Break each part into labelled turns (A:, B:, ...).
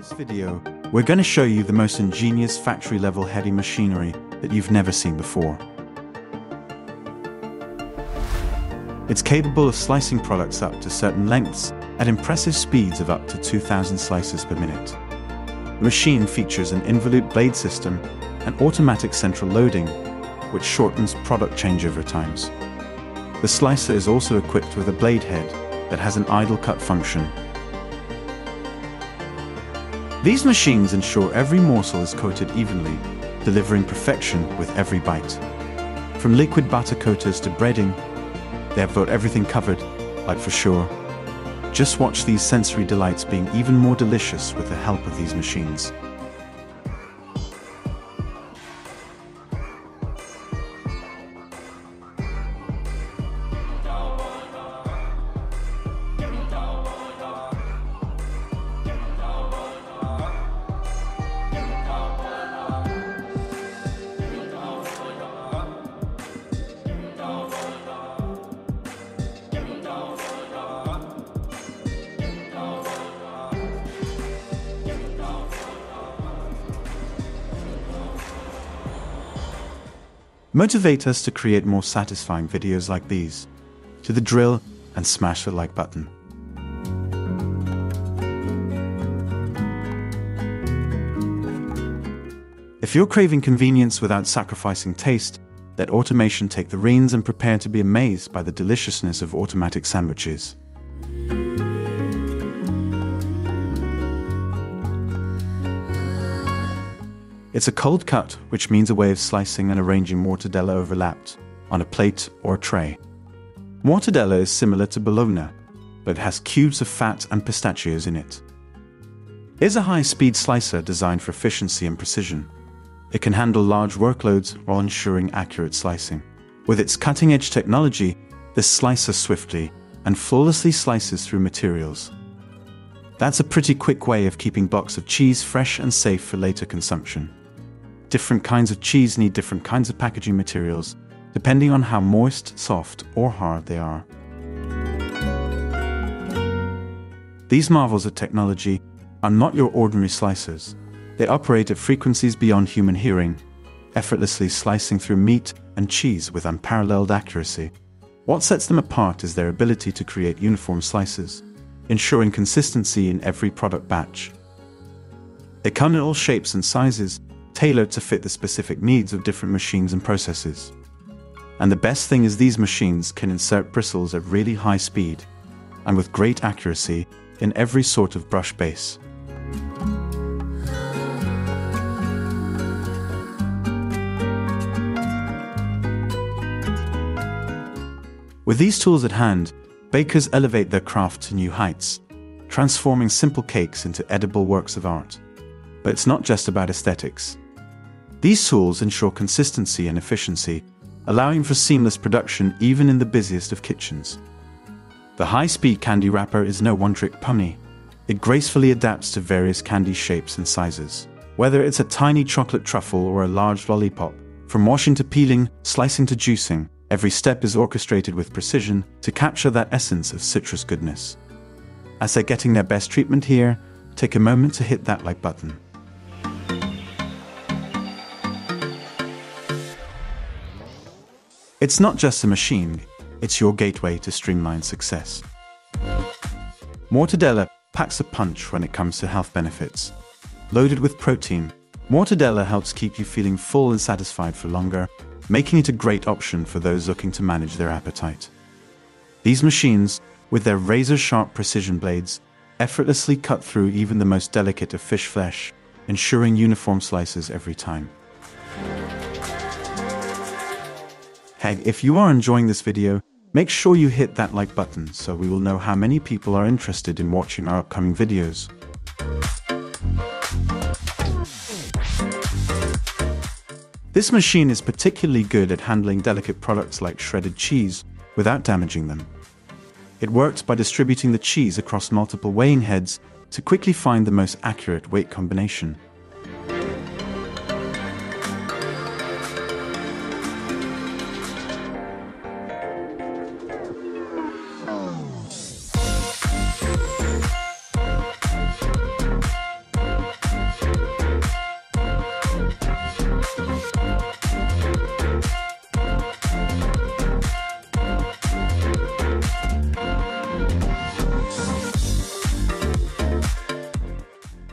A: this video, we're going to show you the most ingenious factory-level heavy machinery that you've never seen before. It's capable of slicing products up to certain lengths at impressive speeds of up to 2,000 slices per minute. The machine features an involute blade system and automatic central loading, which shortens product changeover times. The slicer is also equipped with a blade head that has an idle cut function. These machines ensure every morsel is coated evenly, delivering perfection with every bite. From liquid batter coaters to breading, they have got everything covered, like for sure. Just watch these sensory delights being even more delicious with the help of these machines. Motivate us to create more satisfying videos like these. To the drill and smash the like button. If you're craving convenience without sacrificing taste, let automation take the reins and prepare to be amazed by the deliciousness of automatic sandwiches. It's a cold cut, which means a way of slicing and arranging mortadella overlapped on a plate or tray. Mortadella is similar to bologna, but has cubes of fat and pistachios in it. It's a high-speed slicer designed for efficiency and precision. It can handle large workloads while ensuring accurate slicing. With its cutting-edge technology, this slicer swiftly and flawlessly slices through materials. That's a pretty quick way of keeping blocks of cheese fresh and safe for later consumption. Different kinds of cheese need different kinds of packaging materials, depending on how moist, soft, or hard they are. These marvels of technology are not your ordinary slicers. They operate at frequencies beyond human hearing, effortlessly slicing through meat and cheese with unparalleled accuracy. What sets them apart is their ability to create uniform slices, ensuring consistency in every product batch. They come in all shapes and sizes, tailored to fit the specific needs of different machines and processes. And the best thing is these machines can insert bristles at really high speed and with great accuracy in every sort of brush base. With these tools at hand, bakers elevate their craft to new heights, transforming simple cakes into edible works of art. But it's not just about aesthetics. These tools ensure consistency and efficiency, allowing for seamless production even in the busiest of kitchens. The high-speed candy wrapper is no one-trick pony. It gracefully adapts to various candy shapes and sizes. Whether it's a tiny chocolate truffle or a large lollipop, from washing to peeling, slicing to juicing, every step is orchestrated with precision to capture that essence of citrus goodness. As they're getting their best treatment here, take a moment to hit that like button. It's not just a machine, it's your gateway to streamlined success. Mortadella packs a punch when it comes to health benefits. Loaded with protein, mortadella helps keep you feeling full and satisfied for longer, making it a great option for those looking to manage their appetite. These machines, with their razor-sharp precision blades, effortlessly cut through even the most delicate of fish flesh, ensuring uniform slices every time. Hey, if you are enjoying this video, make sure you hit that like button so we will know how many people are interested in watching our upcoming videos. This machine is particularly good at handling delicate products like shredded cheese without damaging them. It works by distributing the cheese across multiple weighing heads to quickly find the most accurate weight combination.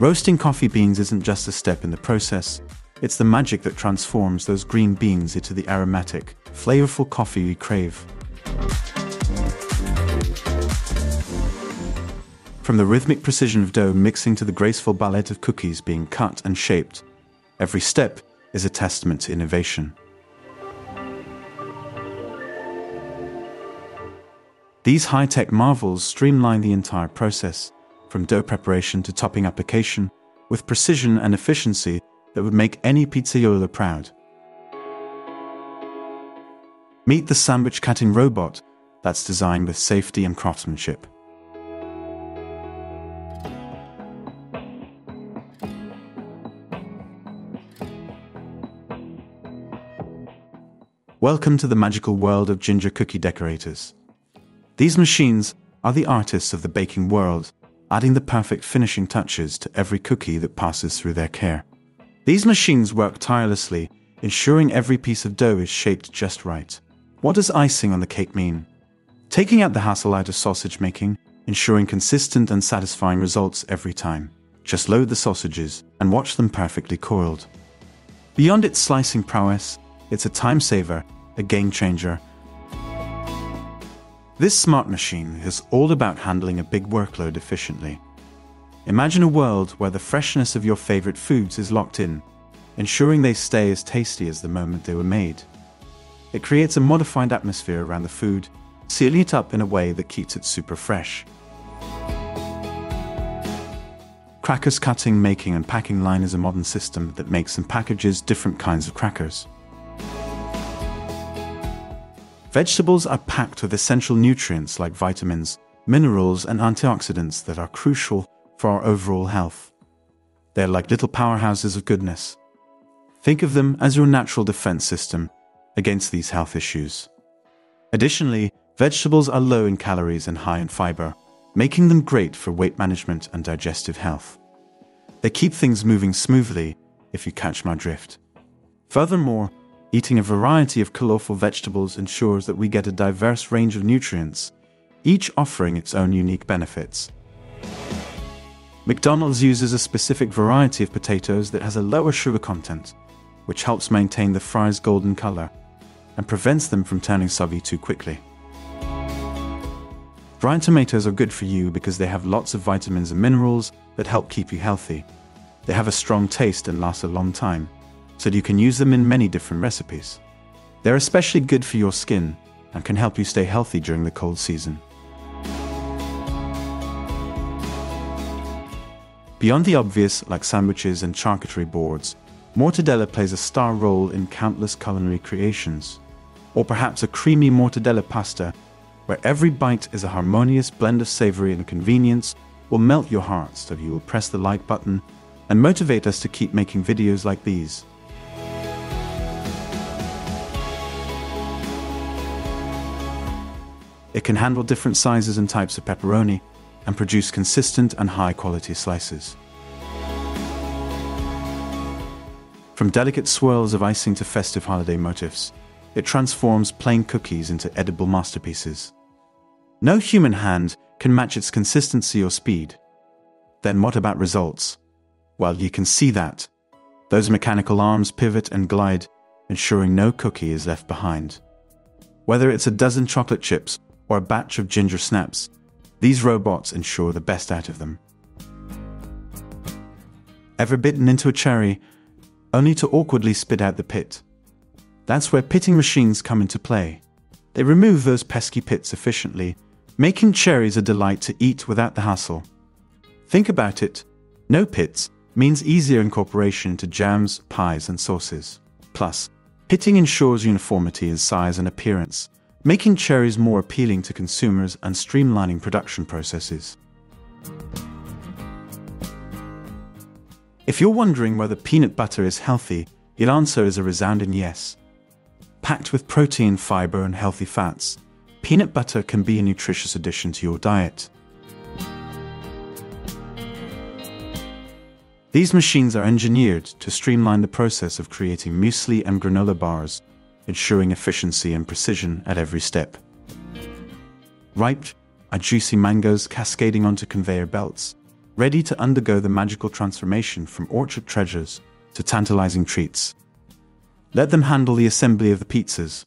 A: Roasting coffee beans isn't just a step in the process, it's the magic that transforms those green beans into the aromatic, flavorful coffee we crave. From the rhythmic precision of dough mixing to the graceful ballet of cookies being cut and shaped, every step is a testament to innovation. These high-tech marvels streamline the entire process, from dough preparation to topping application, with precision and efficiency that would make any pizzaiolo proud. Meet the sandwich cutting robot that's designed with safety and craftsmanship. Welcome to the magical world of ginger cookie decorators. These machines are the artists of the baking world, adding the perfect finishing touches to every cookie that passes through their care. These machines work tirelessly, ensuring every piece of dough is shaped just right. What does icing on the cake mean? Taking out the hassle out of sausage making, ensuring consistent and satisfying results every time. Just load the sausages and watch them perfectly coiled. Beyond its slicing prowess, it's a time saver, a game changer. This smart machine is all about handling a big workload efficiently. Imagine a world where the freshness of your favorite foods is locked in, ensuring they stay as tasty as the moment they were made. It creates a modified atmosphere around the food, sealing it up in a way that keeps it super fresh. Crackers cutting, making and packing line is a modern system that makes and packages different kinds of crackers. Vegetables are packed with essential nutrients like vitamins, minerals, and antioxidants that are crucial for our overall health. They're like little powerhouses of goodness. Think of them as your natural defense system against these health issues. Additionally, vegetables are low in calories and high in fiber, making them great for weight management and digestive health. They keep things moving smoothly, if you catch my drift. Furthermore, eating a variety of colorful vegetables ensures that we get a diverse range of nutrients, each offering its own unique benefits. McDonald's uses a specific variety of potatoes that has a lower sugar content, which helps maintain the fries' golden color and prevents them from turning soggy too quickly. Dried tomatoes are good for you because they have lots of vitamins and minerals that help keep you healthy. They have a strong taste and last a long time, so that you can use them in many different recipes. They're especially good for your skin and can help you stay healthy during the cold season. Beyond the obvious, like sandwiches and charcuterie boards, mortadella plays a star role in countless culinary creations. Or perhaps a creamy mortadella pasta, where every bite is a harmonious blend of savory and convenience, will melt your heart so you will press the like button and motivate us to keep making videos like these. It can handle different sizes and types of pepperoni and produce consistent and high-quality slices. From delicate swirls of icing to festive holiday motifs, it transforms plain cookies into edible masterpieces. No human hand can match its consistency or speed. Then what about results? Well, you can see that. Those mechanical arms pivot and glide, ensuring no cookie is left behind. Whether it's a dozen chocolate chips or a batch of ginger snaps, these robots ensure the best out of them. Ever bitten into a cherry, only to awkwardly spit out the pit? That's where pitting machines come into play. They remove those pesky pits efficiently, making cherries a delight to eat without the hassle. Think about it. No pits means easier incorporation into jams, pies, and sauces. Plus, pitting ensures uniformity in size and appearance, making cherries more appealing to consumers and streamlining production processes. If you're wondering whether peanut butter is healthy, the answer is a resounding yes. Packed with protein, fiber, and healthy fats, peanut butter can be a nutritious addition to your diet. These machines are engineered to streamline the process of creating muesli and granola bars, ensuring efficiency and precision at every step. Ripe are juicy mangoes cascading onto conveyor belts, ready to undergo the magical transformation from orchard treasures to tantalizing treats. Let them handle the assembly of the pizzas,